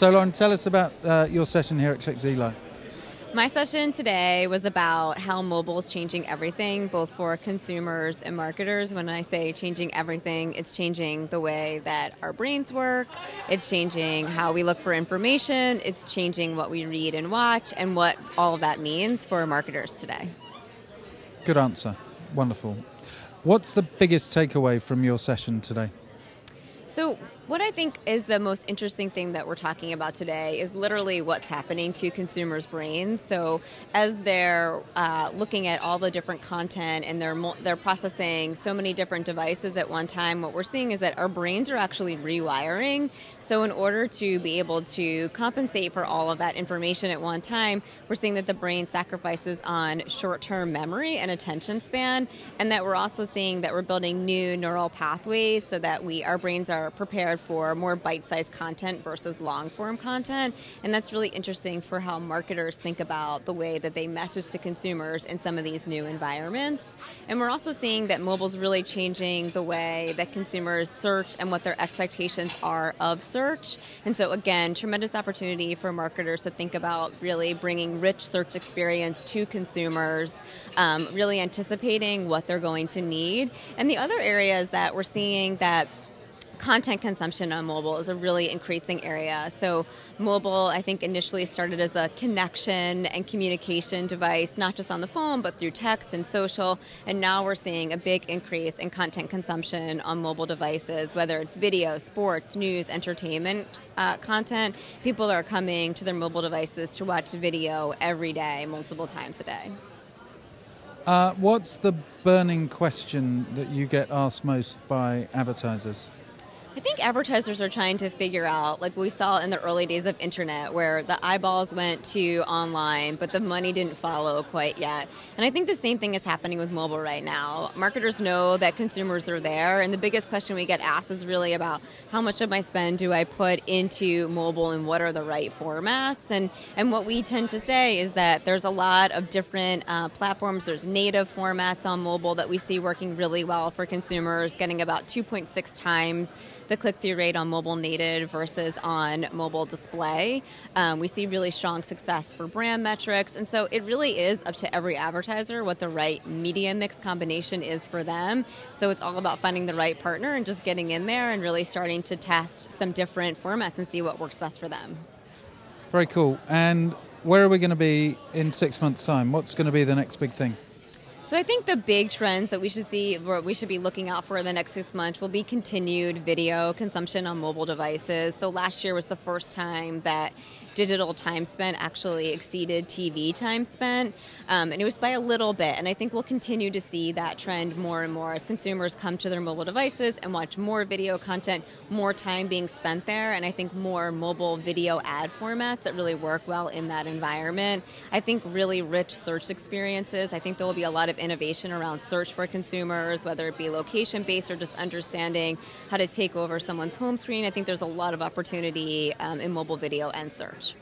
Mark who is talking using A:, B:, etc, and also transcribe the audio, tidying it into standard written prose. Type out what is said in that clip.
A: So Lauren, tell us about your session here at ClickZ Live.
B: My session today was about how mobile is changing everything, both for consumers and marketers. When I say changing everything, it's changing the way that our brains work, it's changing how we look for information, it's changing what we read and watch, and what all of that means for marketers today.
A: Good answer. Wonderful. What's the biggest takeaway from your session today?
B: So what I think is the most interesting thing that we're talking about today is literally what's happening to consumers' brains. So as they're looking at all the different content and they're processing so many different devices at one time, what we're seeing is that our brains are actually rewiring. So in order to be able to compensate for all of that information at one time, we're seeing that the brain sacrifices on short-term memory and attention span, and that we're also seeing that we're building new neural pathways so that our brains are prepared for more bite-sized content versus long-form content. And that's really interesting for how marketers think about the way that they message to consumers in some of these new environments. And we're also seeing that mobile's really changing the way that consumers search and what their expectations are of search. And so again, tremendous opportunity for marketers to think about really bringing rich search experience to consumers, really anticipating what they're going to need. And the other areas that we're seeing that content consumption on mobile is a really increasing area. So mobile, I think, initially started as a connection and communication device, not just on the phone, but through text and social. And now we're seeing a big increase in content consumption on mobile devices, whether it's video, sports, news, entertainment content. People are coming to their mobile devices to watch video every day, multiple times a day.
A: What's the burning question that you get asked most by advertisers?
B: I think advertisers are trying to figure out, like we saw in the early days of internet, where the eyeballs went to online, but the money didn't follow quite yet. And I think the same thing is happening with mobile right now. Marketers know that consumers are there, and the biggest question we get asked is really about how much of my spend do I put into mobile and what are the right formats? And what we tend to say is that there's a lot of different platforms. There's native formats on mobile that we see working really well for consumers, getting about 2.6 times the click-through rate on mobile native versus on mobile display. We see really strong success for brand metrics, and so it really is up to every advertiser what the right media mix combination is for them. So it's all about finding the right partner and just getting in there and really starting to test some different formats and see what works best for them.
A: Very cool. And where are we going to be in 6 months' time? What's going to be the next big thing?
B: So I think the big trends that we should see, or we should be looking out for in the next 6 months, will be continued video consumption on mobile devices. So last year was the first time that digital time spent actually exceeded TV time spent, and it was by a little bit. And I think we'll continue to see that trend more and more as consumers come to their mobile devices and watch more video content, more time being spent there, and I think more mobile video ad formats that really work well in that environment. I think really rich search experiences. I think there will be a lot of innovation around search for consumers, whether it be location-based or just understanding how to take over someone's home screen. I think there's a lot of opportunity in mobile video and search.